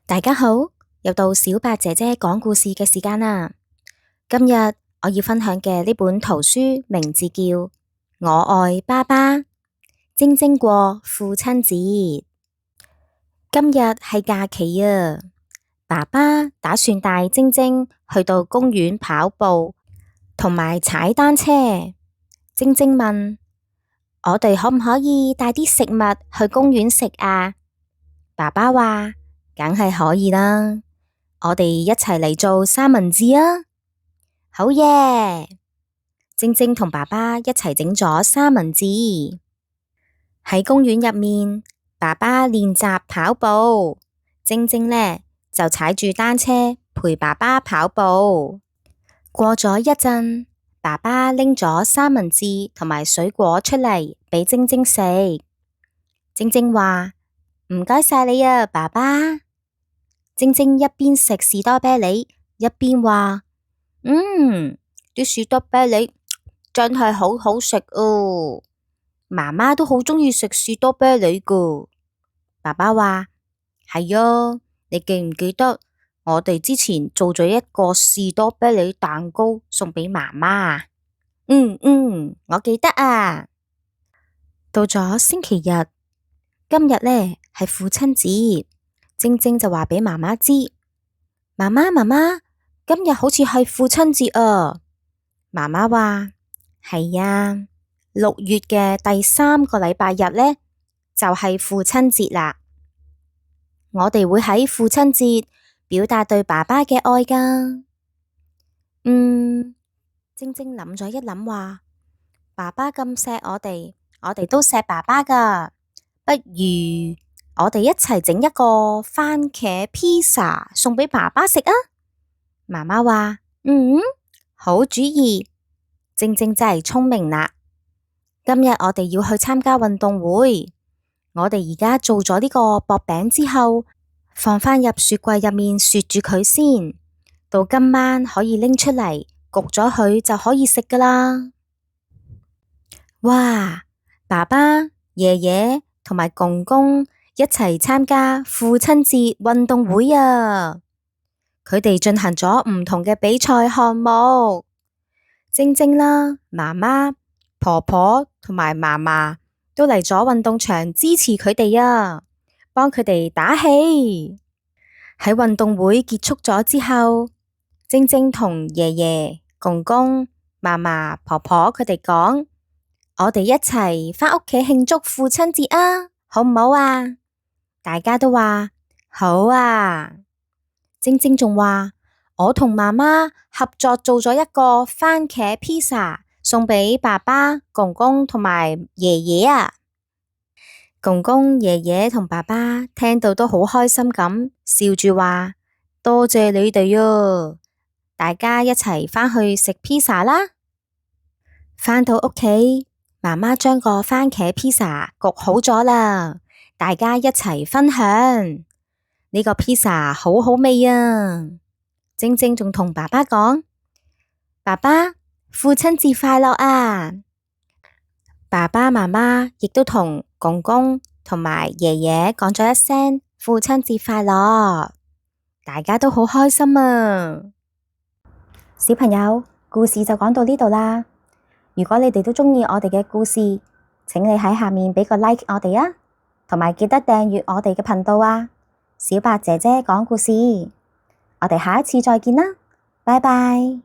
大家好，又到小白姐姐講故事嘅時間啦。今日我要分享嘅呢本圖書名字叫《我愛爸爸》，晶晶過父親節。今日係假期啊，爸爸打算帶晶晶去到公園跑步同埋踩單車。晶晶問：我哋可唔可以帶啲食物去公園食啊？爸爸話：梗係可以啦，我哋一齊嚟做三文治啊！好耶！晶晶同爸爸一齊整咗三文治。喺公園入面，爸爸練習跑步，晶晶呢就踩住單車陪爸爸跑步。過咗一陣，爸爸拎咗三文治同埋水果出嚟畀晶晶食。晶晶話：唔該晒你啊，爸爸。晶晶一邊食士多啤梨，一邊話：啲士多啤梨真係好好食哦！媽媽都好鍾意食士多啤梨噶。爸爸話：係啊，你記唔記得我哋之前做咗一個士多啤梨蛋糕送畀媽媽啊？我記得啊。到咗星期日，今日呢係父親節。晶晶就話畀媽媽知，媽媽，今日好似係父親節啊！媽媽話：係啊，6月嘅第3個禮拜日呢，就係父親節啦。我哋會喺父親節表達對爸爸嘅愛㗎。晶晶諗咗一諗話：爸爸咁錫我哋都錫爸爸㗎，不如我哋一齊整一個番茄披薩送畀爸爸食啊！媽媽話：好主意。晶晶真係聰明啦。今日我哋要去參加運動會，我哋而家做咗呢個薄餅之後，放返入雪櫃入面雪住佢先，到今晚可以拎出嚟焗咗佢就可以食㗎啦。哇！爸爸、爺爺同埋公公一齊參加父親節運動會啊！佢哋進行咗唔同嘅比賽項目。晶晶啦、媽媽、婆婆同埋嫲嫲都嚟咗運動場支持佢哋啊，幫佢哋打氣。喺運動會結束咗之後，晶晶同爺爺、公公、嫲嫲、婆婆佢哋講：我哋一齊返屋企慶祝父親節啊，好唔好啊？大家都話好啊。晶晶仲話：我同媽媽合作做咗一個番茄披薩，送畀爸爸、公公同埋爺爺啊。公公、爺爺同爸爸聽到都好開心咁，笑住話：多謝你哋啊！大家一齊返去食披薩啦。返到屋企，媽媽將個番茄披薩焗好咗啦，大家一齊分享。呢個披薩好好味啊！晶晶仲同爸爸講：爸爸，父親節快樂啊！爸爸媽媽亦都同公公同埋爺爺講咗一聲父親節快樂，大家都好開心啊！小朋友，故事就講到呢度啦。如果你哋都鍾意我哋嘅故事，請你喺下面畀個 like 我哋啊，同埋記得訂閱我哋嘅頻道啊！小白姐姐講故事，我哋下一次再見啦，拜拜。